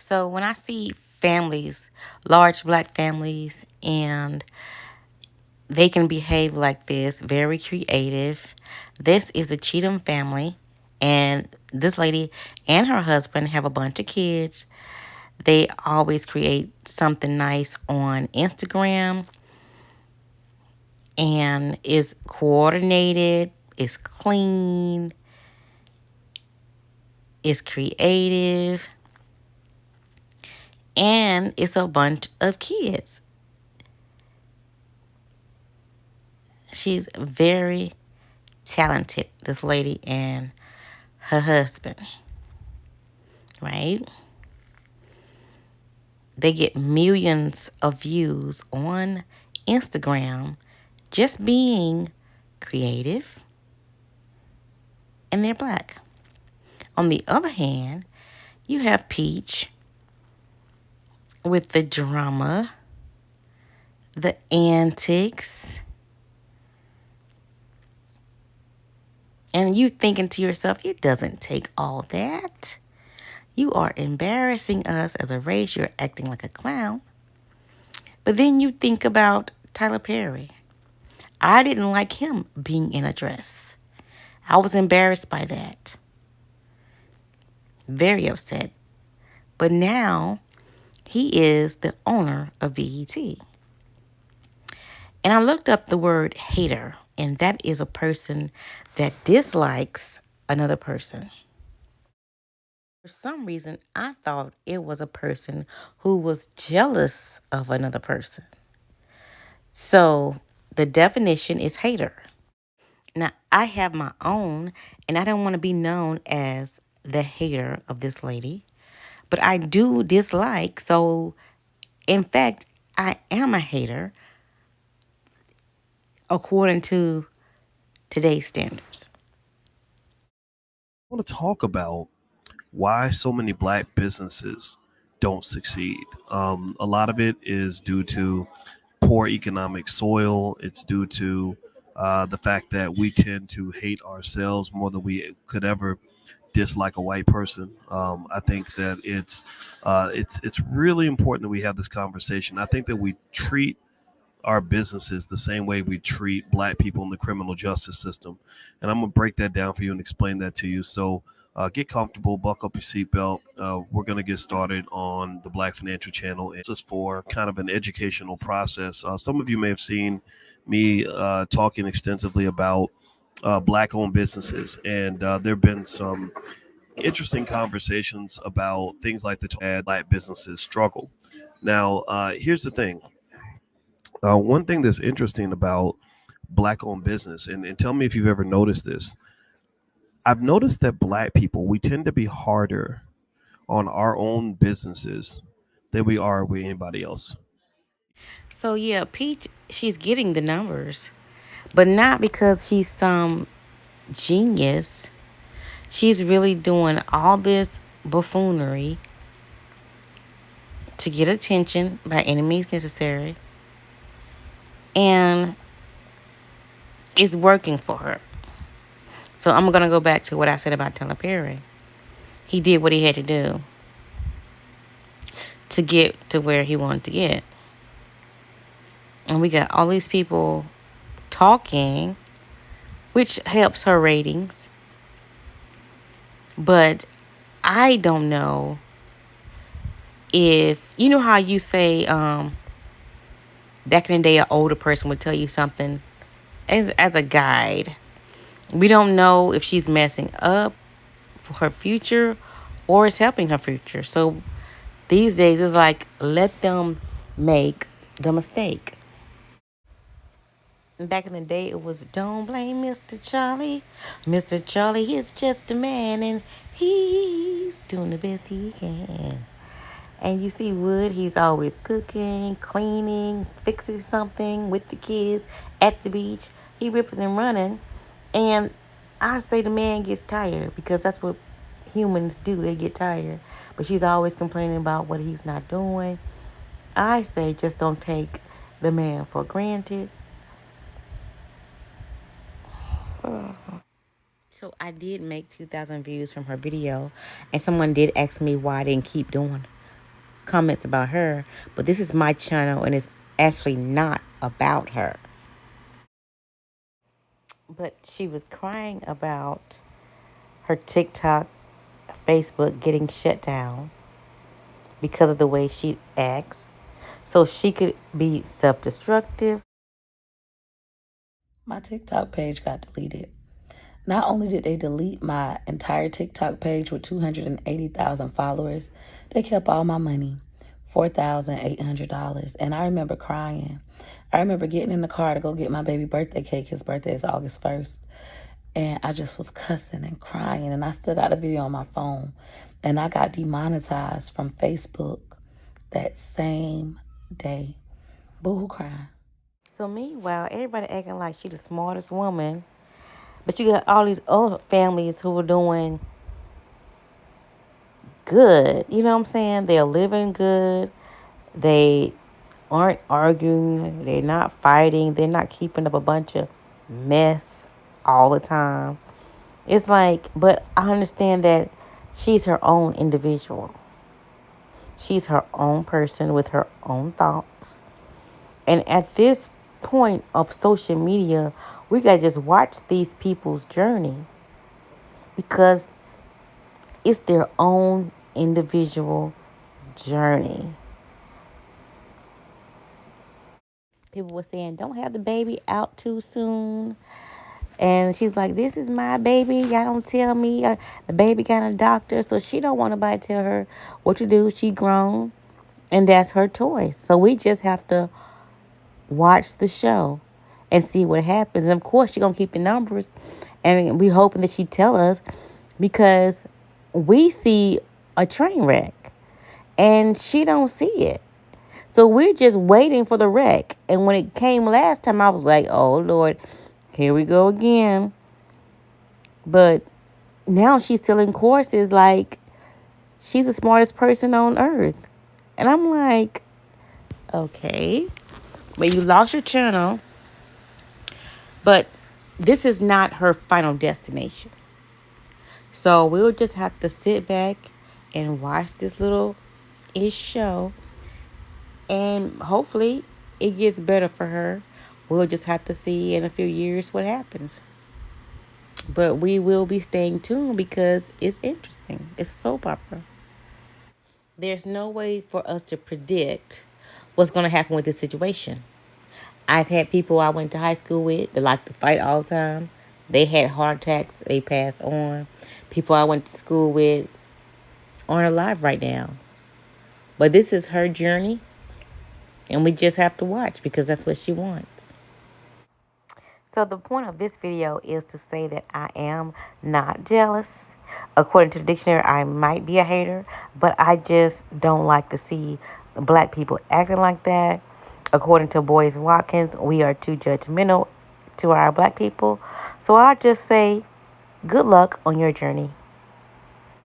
So when I see families, large black families, and they can behave like this, very creative. This is the Cheatham family, and this lady and her husband have a bunch of kids. They always create something nice on Instagram and is coordinated, is clean, is creative, and it's a bunch of kids. She's very talented, this lady and her husband, right? They get millions of views on Instagram just being creative, and they're black. On the other hand, you have Peach with the drama, the antics, and you thinking to yourself, it doesn't take all that. You are embarrassing us as a race. You're acting like a clown. But then you think about Tyler Perry. I didn't like him being in a dress. I was embarrassed by that. Very upset. But now he is the owner of BET. And I looked up the word hater, and that is a person that dislikes another person. For some reason, I thought it was a person who was jealous of another person. So the definition is hater. Now, I have my own, and I don't want to be known as the hater of this lady, but I do dislike. So, in fact, I am a hater according to today's standards. I want to talk about why so many black businesses don't succeed. A lot of it is due to poor economic soil. It's due to the fact that we tend to hate ourselves more than we could ever dislike a white person. I think that it's really important that we have this conversation. I think that we treat our businesses the same way we treat black people in the criminal justice system. And I'm going to break that down for you and explain that to you. So get comfortable, buckle up your seatbelt. We're going to get started on the Black Financial Channel. It's just for kind of an educational process. Some of you may have seen me talking extensively about black owned businesses, and there have been some interesting conversations about things like the black businesses struggle. Now, here's the thing. One thing that's interesting about black owned business, and tell me if you've ever noticed this. I've noticed that black people, we tend to be harder on our own businesses than we are with anybody else. So, yeah, Peach, she's getting the numbers, but not because she's some genius. She's really doing all this buffoonery to get attention by any means necessary, and it's working for her. So I'm going to go back to what I said about Tyler Perry. He did what he had to do to get to where he wanted to get. And we got all these people talking, which helps her ratings. But I don't know if, you know how you say back in the day, an older person would tell you something as a guide. We don't know if she's messing up for her future or it's helping her future. So these days, it's like, let them make the mistake. Back in the day, it was don't blame Mr. Charlie. Mr. Charlie is just a man and he's doing the best he can. And you see Wood, he's always cooking, cleaning, fixing something with the kids at the beach. He ripping and running. And I say the man gets tired because that's what humans do. They get tired. But she's always complaining about what he's not doing. I say just don't take the man for granted. So I did make 2,000 views from her video, and someone did ask me why I didn't keep doing comments about her, but this is my channel and it's actually not about her. But she was crying about her TikTok, Facebook getting shut down because of the way she acts. So she could be self destructive. My TikTok page got deleted. Not only did they delete my entire TikTok page with 280,000 followers, they kept all my money, $4,800. And I remember crying. I remember getting in the car to go get my baby birthday cake. His birthday is August 1st. And I just was cussing and crying. And I still got a video on my phone. And I got demonetized from Facebook that same day. Boo-hoo crying. So meanwhile, everybody acting like she the smartest woman. But you got all these other families who are doing good. You know what I'm saying? They're living good. They aren't arguing. They're not fighting. They're not keeping up a bunch of mess all the time. It's like, but I understand that she's her own individual. She's her own person with her own thoughts. And at this point of social media, we got to just watch these people's journey because it's their own individual journey. People were saying, don't have the baby out too soon. And she's like, this is my baby. Y'all don't tell me. The baby got a doctor. So she don't want nobody to tell her what to do. She grown. And that's her choice. So we just have to watch the show and see what happens. And of course, she going to keep the numbers. And we hoping that she tell us because we see a train wreck. And she don't see it. So we're just waiting for the wreck. And when it came last time, I was like, oh, Lord, here we go again. But now she's selling courses like she's the smartest person on earth. And I'm like, okay. But you lost your channel. But this is not her final destination. So we'll just have to sit back and watch this little ish show. And hopefully it gets better for her. We'll just have to see in a few years what happens. But we will be staying tuned because it's interesting. It's soap opera. There's no way for us to predict what's going to happen with this situation. I've had people I went to high school with that like to fight all the time. They had heart attacks. They passed on. People I went to school with aren't alive right now. But this is her journey. And we just have to watch because that's what she wants. So the point of this video is to say that I am not jealous. According to the dictionary, I might be a hater, but I just don't like to see black people acting like that. According to Boyce Watkins, we are too judgmental to our black people. So I'll just say good luck on your journey.